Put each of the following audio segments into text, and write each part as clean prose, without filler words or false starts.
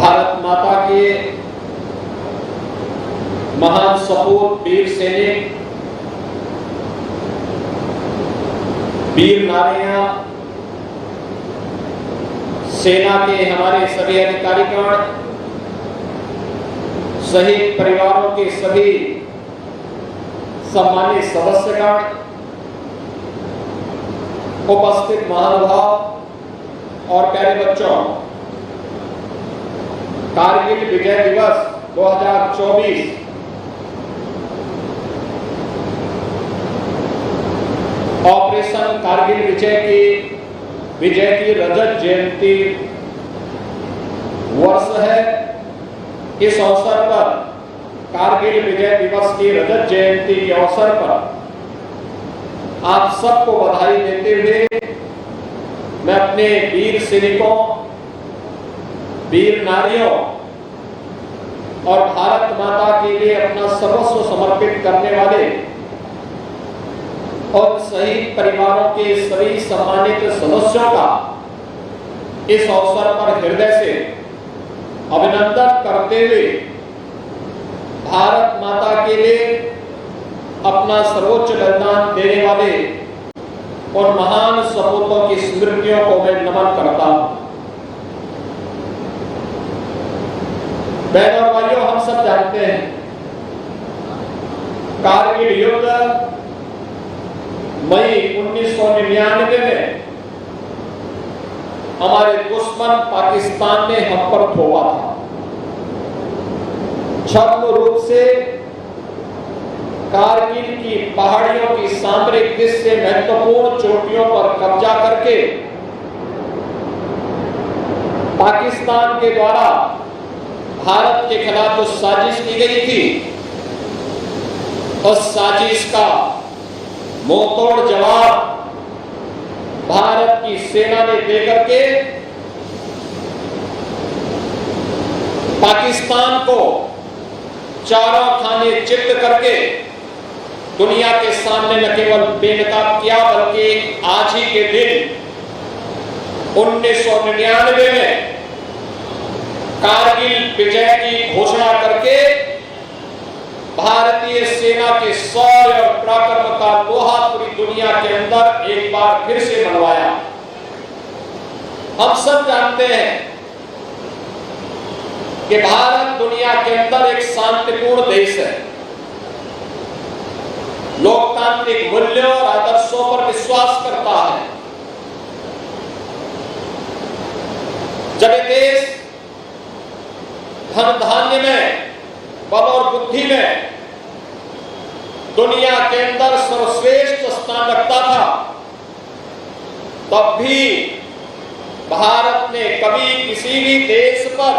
भारत माता के महान सपूत, वीर सैनिक, वीर नारियां, सेना के हमारे सभी अधिकारीगण, शहीद परिवारों के सभी सम्मानित सदस्यगण, उपस्थित महानुभाव और प्यारे बच्चों, कारगिल विजय दिवस 2024 ऑपरेशन कारगिल विजय की रजत जयंती वर्ष है। इस अवसर पर, कारगिल विजय दिवस की रजत जयंती के अवसर पर आप सबको बधाई देते हुए मैं अपने वीर सैनिकों, वीर नारियों और भारत माता के लिए अपना सर्वस्व समर्पित करने वाले और शहीद परिवारों के सभी सम्मानित सदस्यों का इस अवसर पर हृदय से अभिनंदन करते हुए भारत माता के लिए अपना सर्वोच्च बलिदान देने वाले और महान सपूतों की स्मृतियों को मैं नमन करता हूं। बहनों और भाइयों, हम सब जानते हैं कारगिल युद्ध मई 1999 में हमारे दुश्मन पाकिस्तान ने हम पर थोपा था। छद्म रूप से कारगिल की पहाड़ियों की सामरिक दृष्टि से महत्वपूर्ण चोटियों पर कब्जा करके पाकिस्तान के द्वारा भारत के खिलाफ जो साजिश की गई थी, उस साजिश का मुंहतोड़ जवाब भारत की सेना ने देकर के पाकिस्तान को चारों खाने चित्त करके दुनिया के सामने न केवल बेनकाब किया, बल्कि आज ही के दिन 1999 में कारगिल विजय की घोषणा करके भारतीय सेना के शौर्य और पराक्रम का लोहा पूरी दुनिया के अंदर एक बार फिर से मनवाया। हम सब जानते हैं कि भारत दुनिया के अंदर एक शांतिपूर्ण देश है, लोकतांत्रिक मूल्यों और आदर्शों पर विश्वास करता है। जब ये देश धन धान्य में, बल और बुद्धि में दुनिया के अंदर सर्वश्रेष्ठ स्थान रखता था, तब भी भारत ने कभी किसी भी देश पर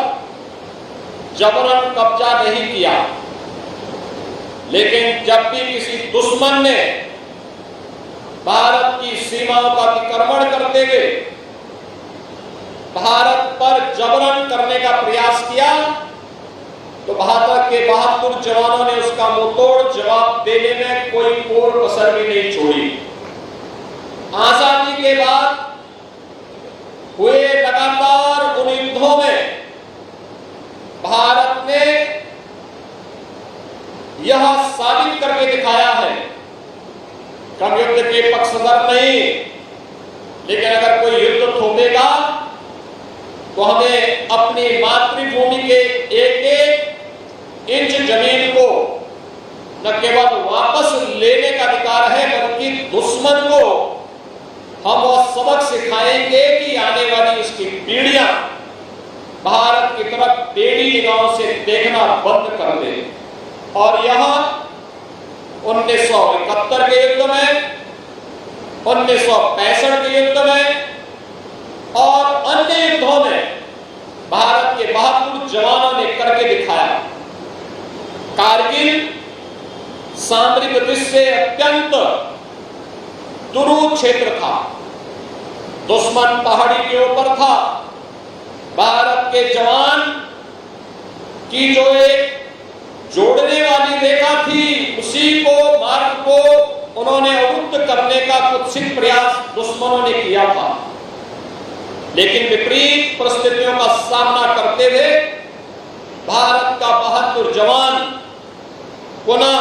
जबरन कब्जा नहीं किया। लेकिन जब भी किसी दुश्मन ने भारत की सीमाओं का अतिक्रमण करते हुए भारत पर जबरन करने का प्रयास किया, तो भारत के बहादुर जवानों ने उसका मुंहतोड़ जवाब देने में कोई कोर कसर भी नहीं छोड़ी। आजादी के बाद हुए लगातार उन युद्धों में भारत ने यह साबित करके दिखाया है कि हम युद्ध के पक्षधर नहीं, लेकिन अगर कोई युद्ध थोपेगा तो हमें अपनी मातृभूमि के एक एक इंच जमीन को न केवल वापस लेने का अधिकार है, बल्कि दुश्मन को हम वह सबक सिखाएंगे कि आने वाली उसकी पीढ़ियां भारत की तरफ टेढ़ी निगाहों से देखना बंद कर दे। और यह 1971 के युद्ध में, 1965 के युद्ध में और अन्य युद्धों में भारत के बहादुर जवानों ने करके दिखाया। कारगिल सामरिक दृष्टि से अत्यंत दुरूह क्षेत्र था, दुश्मन पहाड़ी के ऊपर था। भारत के जवान की जो एक जोड़ने वाली रेखा थी, उसी को मार्ग को उन्होंने अवरुद्ध करने का कुत्सित प्रयास दुश्मनों ने किया था। लेकिन विपरीत परिस्थितियों का सामना करते हुए पुनः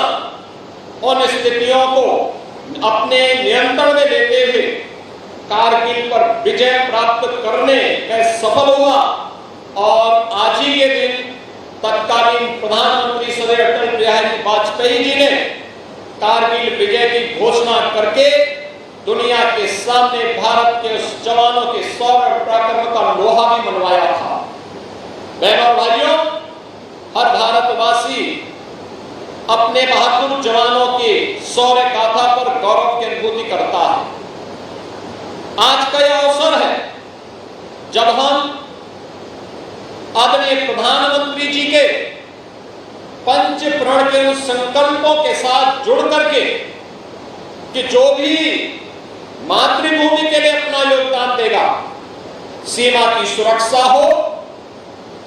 उन स्थितियों को अपने नियंत्रण में लेते हुए कारगिल पर विजय प्राप्त करने में सफल हुआ और आज ही के दिन तत्कालीन प्रधानमंत्री श्री अटल बिहारी वाजपेयी जी ने कारगिल विजय की घोषणा करके दुनिया के सामने भारत के उस जवानों के शौर्य पराक्रम का लोहा भी मनवाया था। बहनों और भाइयों, हर भारतवासी अपने बहादुर जवानों के शौर्य गाथा पर गौरव की अनुभूति करता है। आज का यह अवसर है जब हम आदरणीय प्रधानमंत्री जी के पंच प्रण के उन संकल्पों के साथ जुड़ करके कि जो भी मातृभूमि के लिए अपना योगदान देगा, सीमा की सुरक्षा हो,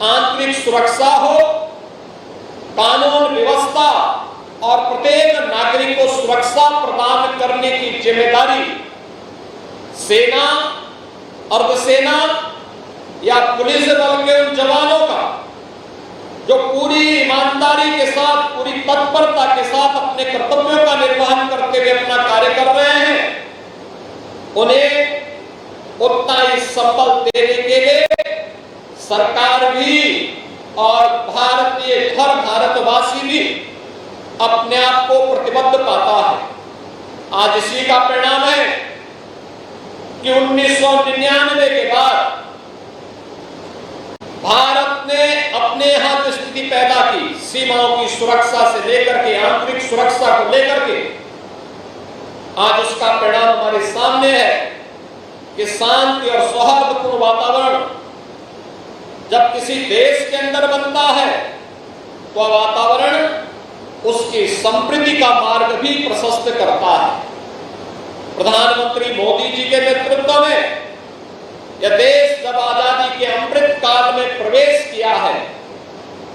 आंतरिक सुरक्षा हो, कानून व्यवस्था और प्रत्येक नागरिक को सुरक्षा प्रदान करने की जिम्मेदारी सेना, अर्धसेना या पुलिस बल के उन जवानों का जो पूरी ईमानदारी के साथ, पूरी तत्परता के साथ अपने कर्तव्यों का निर्वहन करते हुए अपना कार्य कर रहे हैं, उन्हें उतना ही संबल देने के लिए सरकार भी और भारतीय हर भारतवासी भी अपने आप को प्रतिबद्ध पाता है। आज इसी का परिणाम है कि 1999 के बाद भारत ने अपने यहां जो स्थिति पैदा की, सीमाओं की सुरक्षा से लेकर के आंतरिक सुरक्षा को लेकर के, आज उसका परिणाम हमारे सामने है कि शांति और सौहार्दपूर्ण वातावरण जब किसी देश के अंदर बनता है तो वातावरण उसकी समृद्धि का मार्ग भी प्रशस्त करता है। प्रधानमंत्री मोदी जी के नेतृत्व में यह देश जब आजादी के अमृत काल में प्रवेश किया है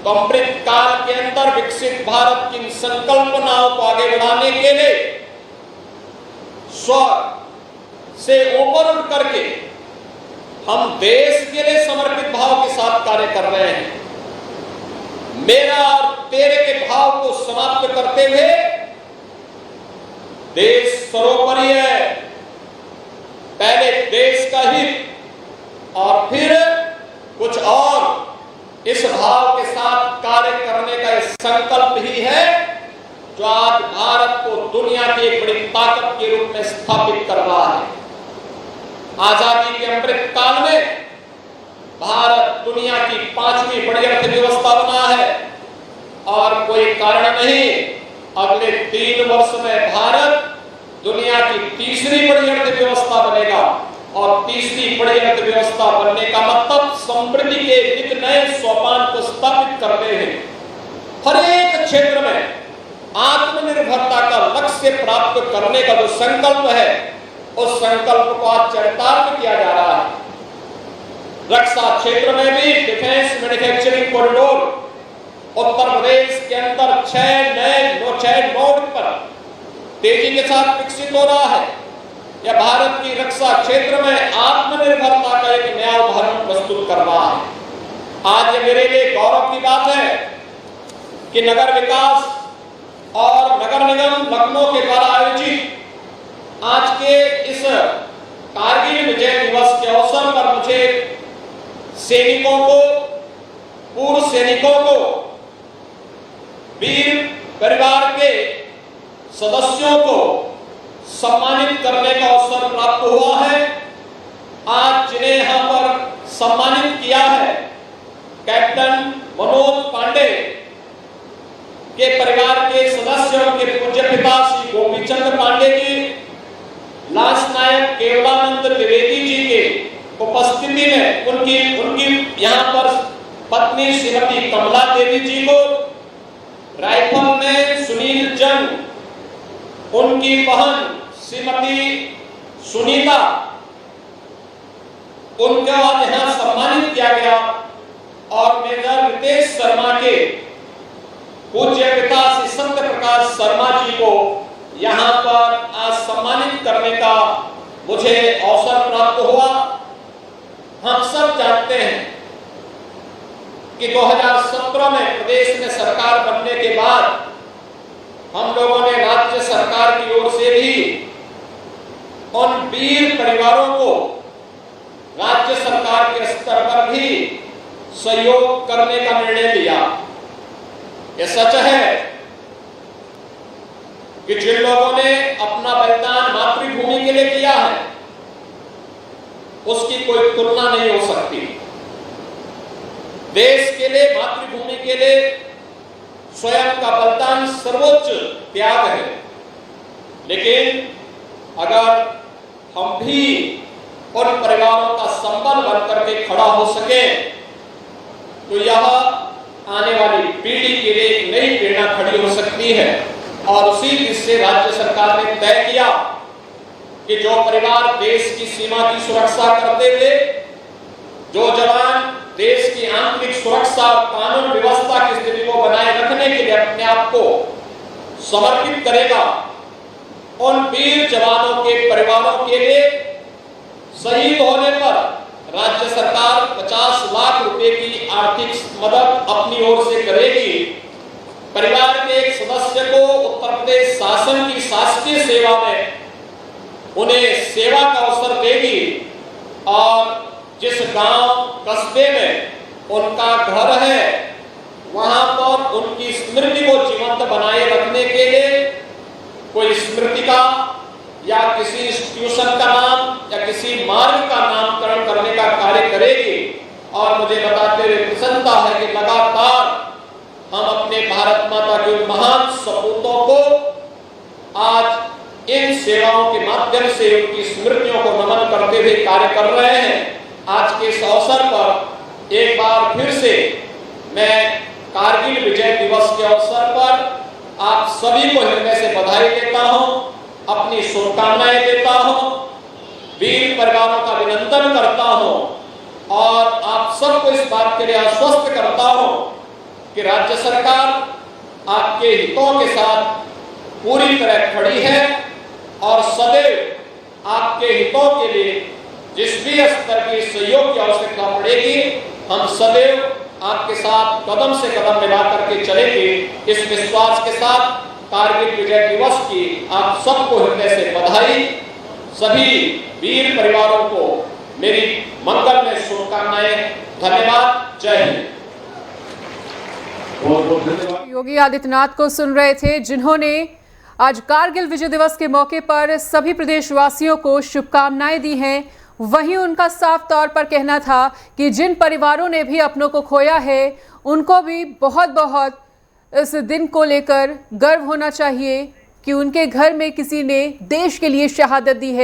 तो अमृत काल के अंदर विकसित भारत की संकल्पनाओं को आगे बढ़ाने के लिए स्व से ऊपर उठ करके हम देश के लिए समर्पित भाव के साथ कार्य कर रहे हैं। मेरा और तेरे के भाव को समाप्त करते हुए देश सर्वोपरि है, पहले देश का हित और फिर कुछ और, इस भाव के साथ कार्य करने का संकल्प ही है जो आज भारत को दुनिया की एक बड़ी ताकत के रूप में स्थापित कर रहा है। आजादी के अमृत काल में भारत दुनिया की 5वीं बड़ी अर्थव्यवस्था बना है और कोई कारण नहीं अगले 3 वर्ष में भारत दुनिया की 3री बड़ी अर्थव्यवस्था बनेगा और 3री बड़ी अर्थव्यवस्था बनने का मतलब समृद्धि के एक नए सोपान को स्थापित करते हैं। हर एक क्षेत्र में आत्मनिर्भरता का लक्ष्य प्राप्त करने का जो संकल्प है, उस संकल्प को आज चरितार्थ किया जा रहा है। रक्षा क्षेत्र में भी defence manufacturing corridor Uttar Pradesh के अंदर 6 नोड पर तेजी के साथ विकसित हो रहा है। यह भारत की रक्षा क्षेत्र में आत्मनिर्भरता का एक नया उदाहरण प्रस्तुत कर रहा है। आज ये मेरे लिए गौरव की बात है कि नगर विकास और नगर निगम लखनऊ के द्वारा आयोजित आज के इस कारगिल विजय दिवस के अवसर पर मुझे सैनिकों को, पूर्व सैनिकों को, वीर परिवार के सदस्यों को सम्मानित करने का अवसर प्राप्त हुआ है। आज जिन्हें यहाँ पर सम्मानित किया है, कैप्टन मनोज पांडे के परिवार के सदस्य, उनके पूज्य पिता श्री गोपीचंद पांडे जी, लांस नायक केवलानंद द्विवेदी जी के उपस्थिति में उनकी यहाँ पर पत्नी श्रीमती कमला देवी जी को, राइफल में सुनील जंग, उनकी बहन श्रीमती सुनीता, उनको आज यहाँ सम्मानित किया गया और मेजर रितेश शर्मा के पूज्य पिता श्री सत्य प्रकाश शर्मा जी को यहाँ पर आज सम्मानित करने का मुझे अवसर प्राप्त हुआ। हम सब जानते हैं कि 2017 में प्रदेश में सरकार बनने के बाद हम लोगों ने राज्य सरकार की ओर से भी उन वीर परिवारों को राज्य सरकार के स्तर पर भी सहयोग करने का निर्णय लिया। यह सच है कि जिन लोगों ने अपना बलिदान मातृभूमि के लिए किया है उसकी कोई तुलना नहीं हो सकती। देश के लिए, मातृभूमि के लिए स्वयं का बलिदान सर्वोच्च त्याग है। लेकिन अगर हम भी उन परिवारों का संबल बनकर के खड़ा हो सके तो यह आने वाली पीढ़ी के लिए एक नई प्रेरणा खड़ी हो सकती है। और उसी दिशा राज्य सरकार ने तय किया कि जो परिवार देश की सीमा की सुरक्षा करते हुए, जो जवान देश की आंतरिक सुरक्षा और कानून व्यवस्था की स्थिति को बनाए रखने के लिए अपने आप को समर्पित करेगा, उन वीर जवानों के परिवारों के लिए शहीद होने पर राज्य सरकार 50 लाख रुपए की आर्थिक मदद अपनी ओर से करेगी। परिवार के एक सदस्य को उत्तर प्रदेश शासन की शासकीय सेवा में उन्हें सेवा का अवसर देगी और जिस गांव कस्बे में उनका घर है वहां पर उनकी स्मृति को जीवंत बनाए रखने के लिए कोई स्मृतिका या किसी इंस्टीट्यूशन का नाम या किसी मार्ग का नामकरण करने का कार्य करेगी। और मुझे बताते हुए प्रसन्नता है कि लगातार हम अपने भारत माता के महान सपूतों को आज इन सेवाओं के माध्यम से उनकी स्मृतियों को नमन करते हुए कार्य कर रहे हैं। आज के इस अवसर पर एक बार फिर से मैं कारगिल विजय दिवस के अवसर पर आप सभी को हृदय से बधाई देता हूं, अपनी शुभकामनाएं देता हूं, वीर परिवारों का अभिनंदन करता हूं और आप सबको इस बात के लिए आश्वस्त करता हूं कि राज्य सरकार आपके हितों के साथ पूरी तरह खड़ी है और सदैव आपके हितों के लिए जिस भी स्तर की सहयोग की आवश्यकता पड़ेगी हम सदैव आपके साथ कदम से कदम मिला करके चलेंगे। इस विश्वास के साथ कारगिल विजय दिवस की आप सबको हृदय से बधाई। सभी वीर परिवारों को मेरी मंगलमय शुभकामनाएं। धन्यवाद। जय हिंद। योगी आदित्यनाथ को सुन रहे थे, जिन्होंने आज कारगिल विजय दिवस के मौके पर सभी प्रदेशवासियों को शुभकामनाएं दी हैं। वहीं उनका साफ तौर पर कहना था कि जिन परिवारों ने भी अपनों को खोया है उनको भी बहुत बहुत इस दिन को लेकर गर्व होना चाहिए कि उनके घर में किसी ने देश के लिए शहादत दी है।